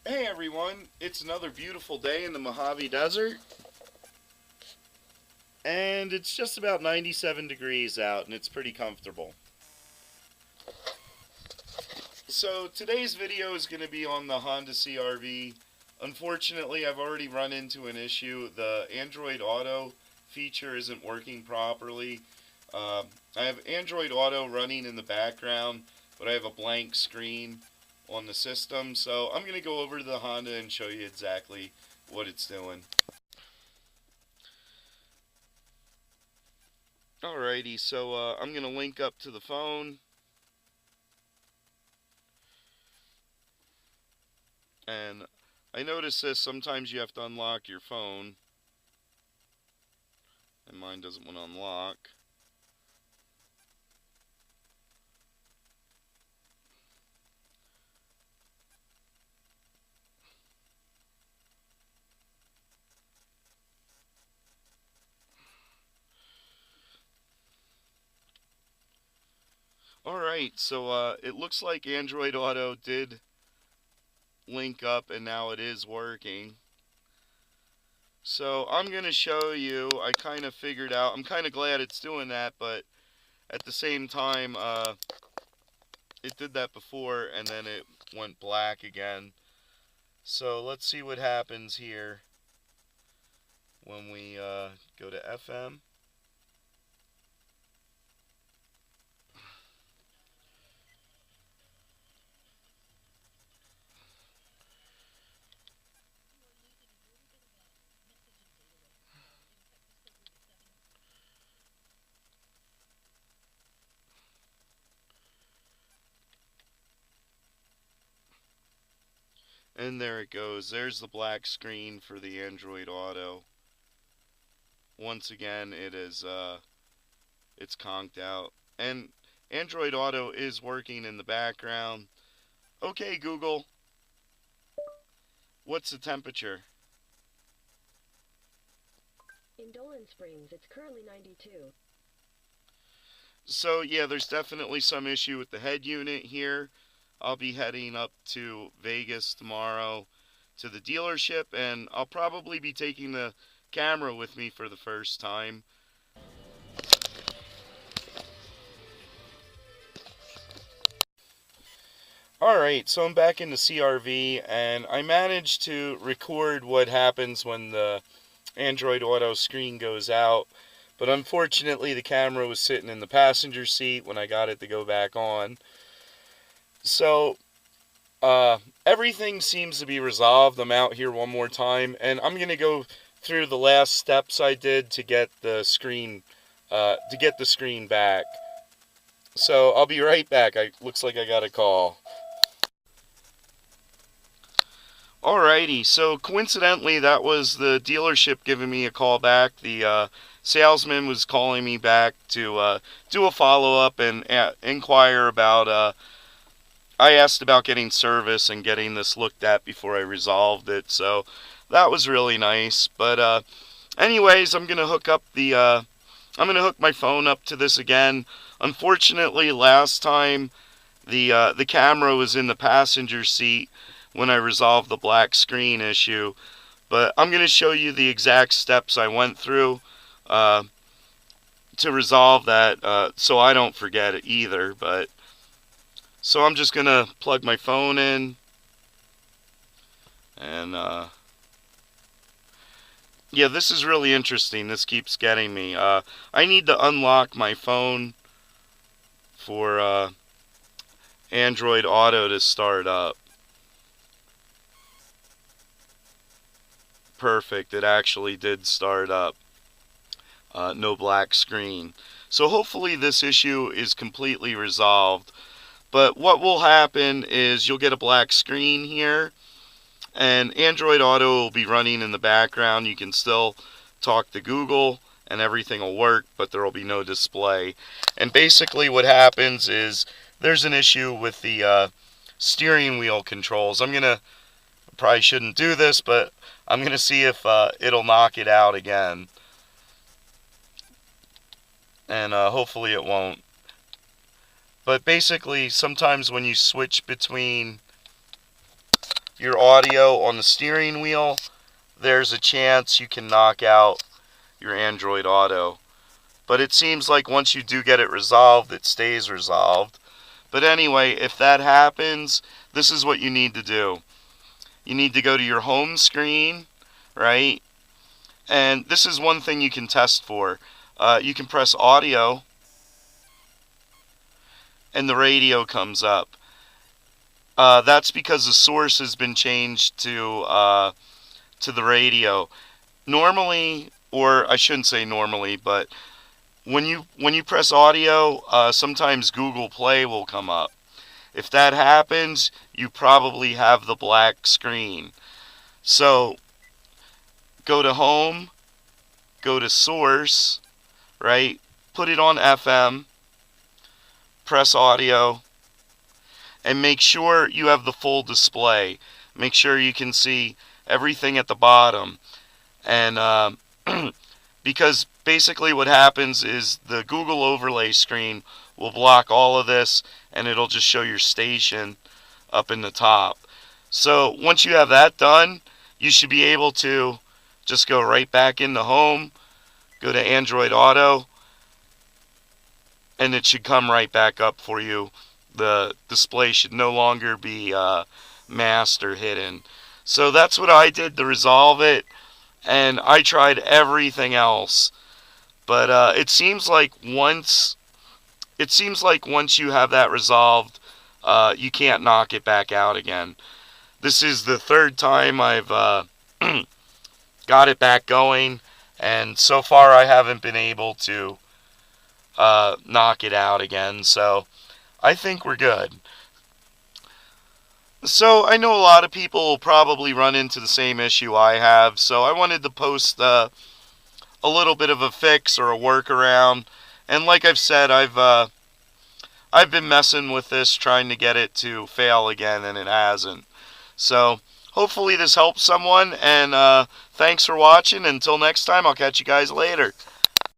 Hey everyone, it's another beautiful day in the Mojave Desert, and it's just about 97 degrees out, and it's pretty comfortable. So today's video is going to be on the Honda CR-V. Unfortunately, I've already run into an issue. The Android Auto feature isn't working properly. Uh, I have Android Auto running in the background, but I have a blank screen on the system. So I'm going to go over to the Honda and show you exactly what it's doing. Alrighty, so I'm going to link up to the phone, and I notice this, sometimes you have to unlock your phone, and mine doesn't want to unlock. Alright, so it looks like Android Auto did link up, and now it is working. So I'm going to show you, I kind of figured out, I'm kind of glad it's doing that, but at the same time, it did that before, and then it went black again. So let's see what happens here when we go to FM. And there it goes. There's the black screen for the Android Auto. Once again, it's conked out. And Android Auto is working in the background. Okay, Google, what's the temperature? In Dolan Springs, it's currently 92. So yeah, there's definitely some issue with the head unit here. I'll be heading up to Vegas tomorrow to the dealership, and I'll probably be taking the camera with me for the first time. Alright, so I'm back in the CR-V, and I managed to record what happens when the Android Auto screen goes out, but unfortunately the camera was sitting in the passenger seat when I got it to go back on. So, everything seems to be resolved. I'm out here one more time, and I'm going to go through the last steps I did to get the screen back. So I'll be right back. Looks like I got a call. Alrighty, so coincidentally, that was the dealership giving me a call back. The salesman was calling me back to do a follow-up and inquire about. I asked about getting service and getting this looked at before I resolved it, so that was really nice. But anyways, I'm gonna hook up the. I'm gonna hook my phone up to this again. Unfortunately, last time the camera was in the passenger seat when I resolved the black screen issue. But I'm going to show you the exact steps I went through uh, to resolve that, so I don't forget it either. But so I'm just going to plug my phone in, and yeah, this is really interesting. This keeps getting me. I need to unlock my phone for Android Auto to start up. Perfect, it actually did start up. No black screen. So hopefully this issue is completely resolved. But what will happen is you'll get a black screen here, and Android Auto will be running in the background. You can still talk to Google and everything will work, but there will be no display. And basically what happens is there's an issue with the steering wheel controls. Probably shouldn't do this, but I'm going to see if it'll knock it out again. And hopefully it won't. But basically, sometimes when you switch between your audio on the steering wheel, there's a chance you can knock out your Android Auto. But it seems like once you do get it resolved, it stays resolved. But anyway, if that happens, this is what you need to do. You need to go to your home screen, right? And this is one thing you can test for. You can press audio, and the radio comes up. That's because the source has been changed to the radio. Normally, or I shouldn't say normally, but when you press audio, sometimes Google Play will come up. If that happens, you probably have the black screen. So go to home, go to source, right? Put it on FM, press audio, and make sure you have the full display. Make sure you can see everything at the bottom. And because basically what happens is the Google overlay screen will block all of this, and it'll just show your station up in the top. So once you have that done, you should be able to just go right back into home, go to Android Auto, and it should come right back up for you. The display should no longer be masked or hidden. So that's what I did to resolve it, and I tried everything else. But it seems like once you have that resolved, you can't knock it back out again. This is the third time I've got it back going, and so far I haven't been able to knock it out again. So I think we're good. So I know a lot of people will probably run into the same issue I have, so I wanted to post a little bit of a fix or a workaround. And like I've said, I've been messing with this, trying to get it to fail again, and it hasn't. So hopefully this helps someone, and thanks for watching. Until next time, I'll catch you guys later.